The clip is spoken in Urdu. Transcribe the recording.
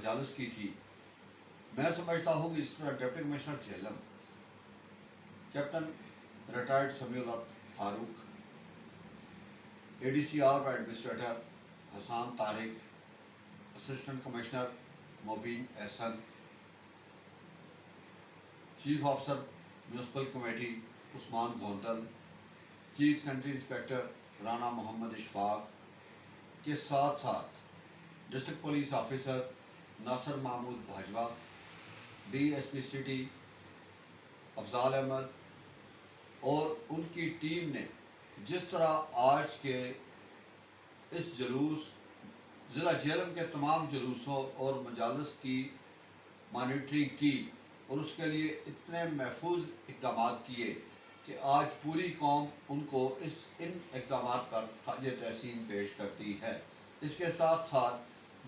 مجالس کی تھی. میں سمجھتا ہوں کہ اس طرح deputy commissioner Jhelum captain retired Sami ul-Haq Farooq, ADCR و administrator Hassan Tariq, assistant commissioner Mubeen Ahsan, chief officer municipal committee Usman Gondal, chief sanitary inspector Rana Muhammad Ishfaq کے ساتھ ساتھ district police officer Nasir Mahmood Bajwa, DSP city Afzal Ahmad اور ان کی ٹیم نے جس طرح آج کے اس جلوس ضلع جہلم کے تمام جلوسوں اور مجالس کی مانیٹرنگ کی اور اس کے لیے اتنے محفوظ اقدامات کیے کہ آج پوری قوم ان کو ان اقدامات پر خراج تحسین پیش کرتی ہے. اس کے ساتھ ساتھ